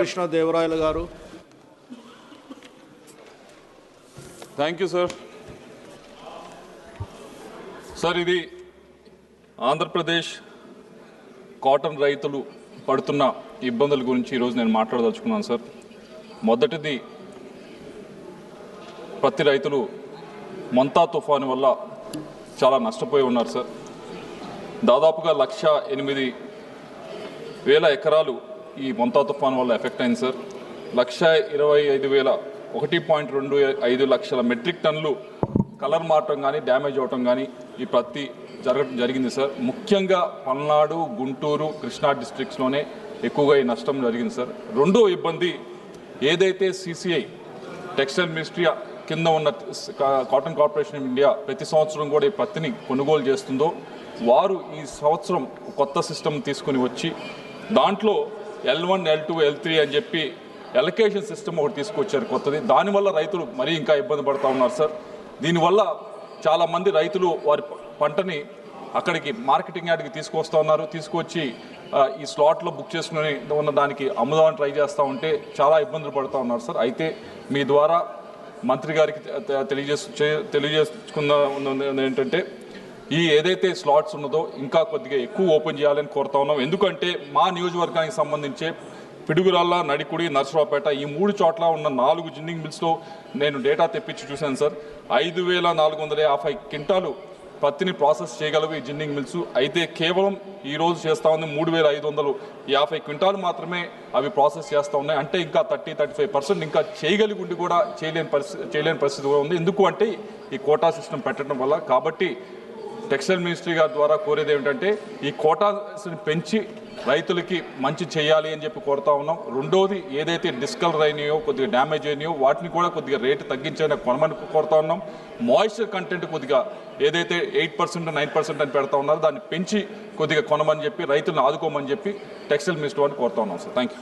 కృష్ణ దేవరాయల గారు. Thank you sir. Sir, ఇది Andhra Pradesh cotton రైతులు పడుతున్న ఇబ్బందుల గురించి ఈరోజు నేను మాట్లాడదలుచుకున్నాను సార్. మొదటిది, పత్తి రైతులు మంతా తుఫాను వల్ల చాలా నష్టపోయి ఉన్నారు సార్. దాదాపుగా 1,08,000 ఎకరాలు ఈ మంతా తుఫాను వల్ల ఎఫెక్ట్ అయింది సార్. 1,25,000 1.25 లక్షల మెట్రిక్ టన్నులు కలర్ మారటం కానీ డ్యామేజ్ అవటం కానీ ఈ పత్తి జరిగింది సార్. ముఖ్యంగా పల్నాడు, గుంటూరు, కృష్ణా డిస్ట్రిక్ట్స్లోనే ఎక్కువగా ఈ నష్టం జరిగింది సార్. రెండో ఇబ్బంది, ఏదైతే CCI టెక్స్టైల్ మినిస్ట్రీ కింద ఉన్న కాటన్ కార్పొరేషన్ ఆఫ్ ఇండియా ప్రతి సంవత్సరం కూడా ఈ పత్తిని కొనుగోలు చేస్తుందో, వారు ఈ సంవత్సరం కొత్త సిస్టమ్ తీసుకుని వచ్చి దాంట్లో L1, L2, L3 అని చెప్పి ఎలకేషన్ సిస్టమ్ ఒకటి తీసుకొచ్చారు కొత్తది. దానివల్ల రైతులు మరీ ఇంకా ఇబ్బంది పడుతూ ఉన్నారు సార్. దీనివల్ల చాలామంది రైతులు వారి పంటని అక్కడికి మార్కెటింగ్ యార్డ్కి తీసుకొస్తూ ఉన్నారు. తీసుకొచ్చి ఈ స్లాట్లో బుక్ చేసుకుని ఉన్న దానికి అమ్ముదామని ట్రై చేస్తూ ఉంటే చాలా ఇబ్బందులు పడుతూ ఉన్నారు సార్. అయితే మీ ద్వారా మంత్రి గారికి తెలియజేసుకున్న ఏంటంటే, ఈ ఏదైతే స్లాట్స్ ఉన్నదో ఇంకా కొద్దిగా ఎక్కువ ఓపెన్ చేయాలని కోరుతా ఉన్నాం. ఎందుకంటే మా నియోజకవర్గానికి సంబంధించే పిడుగురాళ్ళ, నడికుడి, నర్సరావుపేట ఈ 3 చోట్ల ఉన్న 4 జిన్నింగ్ మిల్స్లో నేను డేటా తెప్పించి చూశాను సార్. 5,450 క్వింటాలు పత్తిని ప్రాసెస్ చేయగలవు ఈ జిన్నింగ్ మిల్స్. అయితే కేవలం ఈరోజు చేస్తూ ఉంది 3,550 క్వింటాలు మాత్రమే అవి ప్రాసెస్ చేస్తూ ఉన్నాయి. అంటే ఇంకా 30-35% ఇంకా చేయగలిగి ఉండి కూడా చేయలేని పరిస్థితి కూడా ఉంది. ఎందుకు అంటే ఈ కోటా సిస్టమ్ పెట్టడం వల్ల. కాబట్టి టెక్స్టైల్ మినిస్ట్రీ గారి ద్వారా కోరేది ఏమిటంటే, ఈ కోటాని పెంచి రైతులకి మంచి చేయాలి అని చెప్పి కోరుతా ఉన్నాం. రెండోది, ఏదైతే డిస్కలర్ అయినాయో, కొద్దిగా డ్యామేజ్ అయినాయో వాటిని కూడా కొద్దిగా రేటు తగ్గించైనా కొనమని కోరుతా ఉన్నాం. మాయిశ్చర్ కంటెంట్ కొద్దిగా ఏదైతే 8%, 9% అని పెడతా ఉన్నారో దాన్ని పెంచి కొద్దిగా కొనమని చెప్పి రైతులను ఆదుకోమని చెప్పి టెక్స్టైల్ మినిస్టర్ వారిని కోరుతా ఉన్నాం సార్. Thank you.